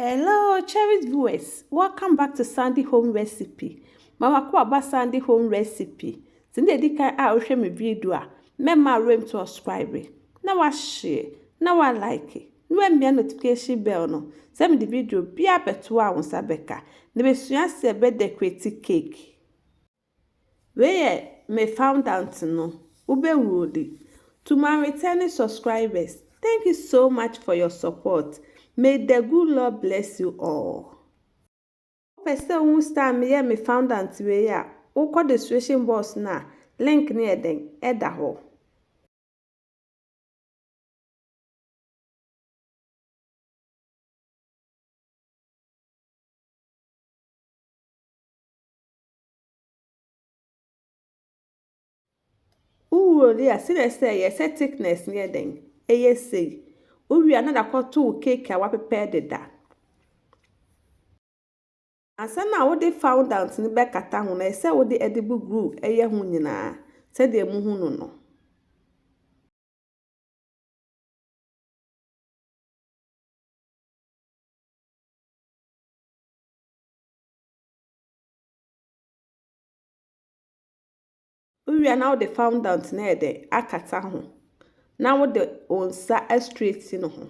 Hello, cherished viewers. Welcome back to Sandy Home Recipe. Mama ko aba Sandy Home Recipe. Sinde di kan a ohwe me video a, mema rem to subscribe. Na wa share, na wa like. Na wa notification bell no. Se me di video bia beto a wonsa beka. Na besua se be decorate cake. Me found out no. Ube wudi. To my returning subscribers, thank you so much for your support. May the good Lord bless you all. Pese un star me found out we ya. Oko the description box na link ni eda ho. Uwori a say yes thickness ni eden. Eye say. Uwi another koto cake a wa prepare da. Asa na wo de found out ni be kata ho na say wo de edible glue eye ho nyina. Se de mu hu no. Uwi na wo de found out na ede akata ho. Na wo de onsa straight no ho.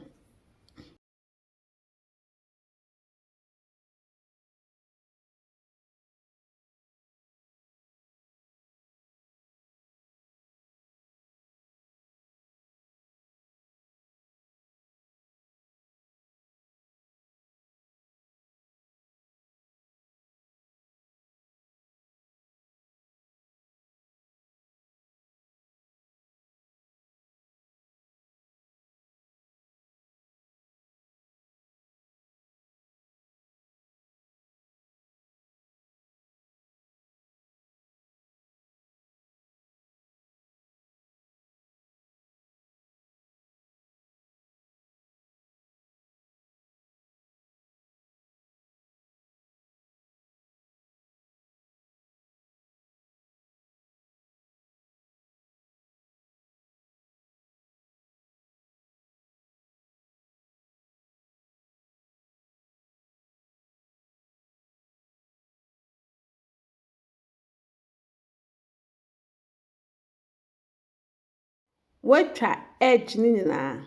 Watcha edge nina.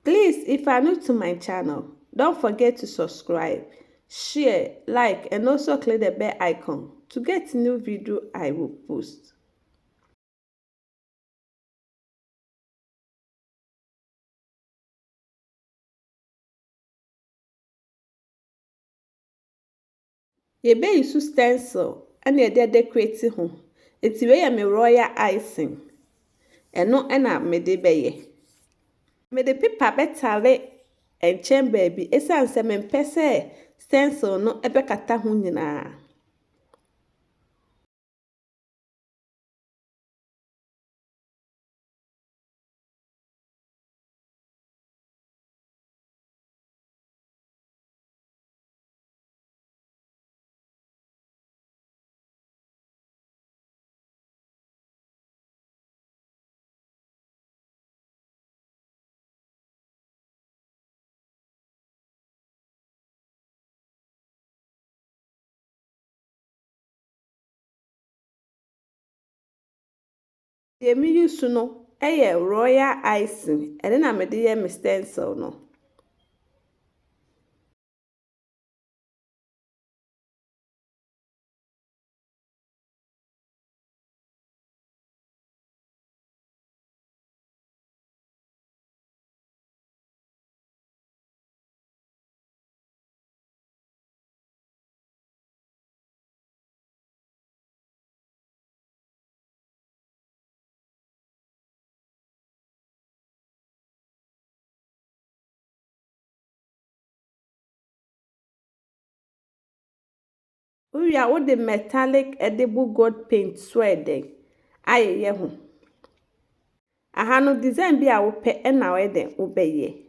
Please, if you are new to my channel, don't forget to subscribe, share, like, and also click the bell icon to get new video I will post. Yebe use stencil and ye decorate ho. Eti we me royal icing. Eno na me de beye. Me de paper betale enchen baby. Esan se me mpese stencil no ebekata ho nyina. Ye mi use no eye royal icing. Ene na me de ye me stencil no. Uwi a wo de metallic edible gold paint swede ayeye ho. Aha no design bi a wo pe na wo de wo beye.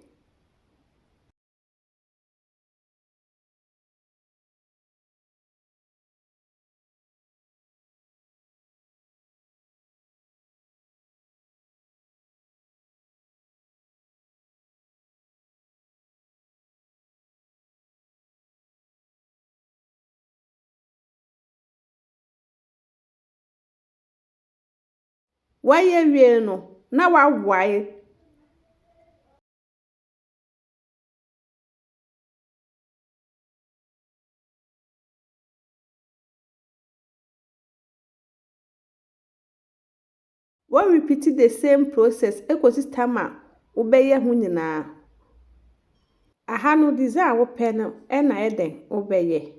Wayɛ wie no na wawae. What repeat the same process ekosi time a wobɛyɛ ho nyinaa. Aha no design wopɛ no na ɛden wobɛyɛ.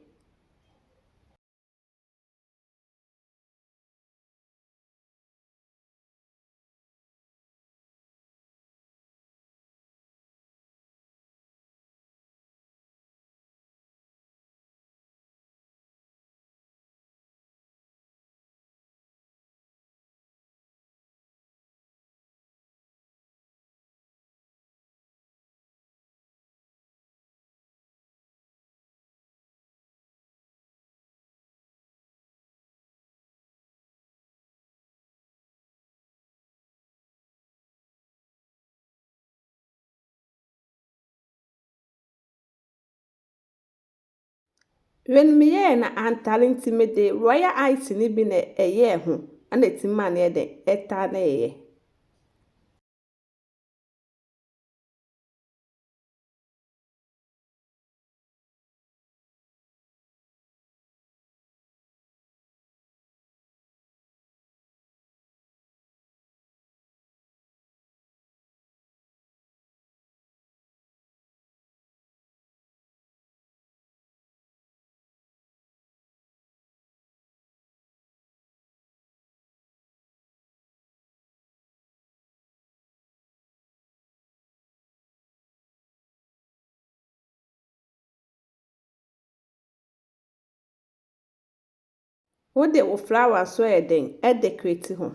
When me yɛ na antare nti me de royal ice ni bi na ɛyɛ ho ana ti ma na ɛde ɛta na ɛyɛ. Wode wo flower so ɛden ɛdecorate ho.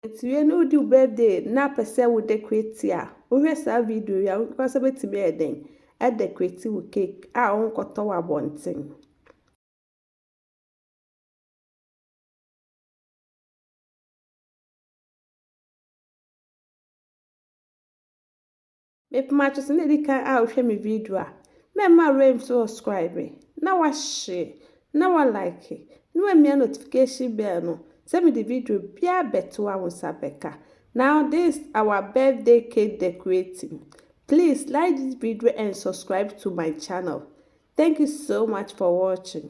Nti wie no di birthday na pese wo decorate a wohwɛ saa video ya wo kwasa betimi ɛden ɛdecorate wo cake a wo nkɔtɔ wa bonten. Mepema cho se na di kan a wohwɛ me video a mema rem so subscribe na wa share na wa like na wa mia notification bell no send me the video bia beto a wonsa beka. Now this our birthday cake decorating. Please like this video and subscribe to my channel. Thank you so much for watching.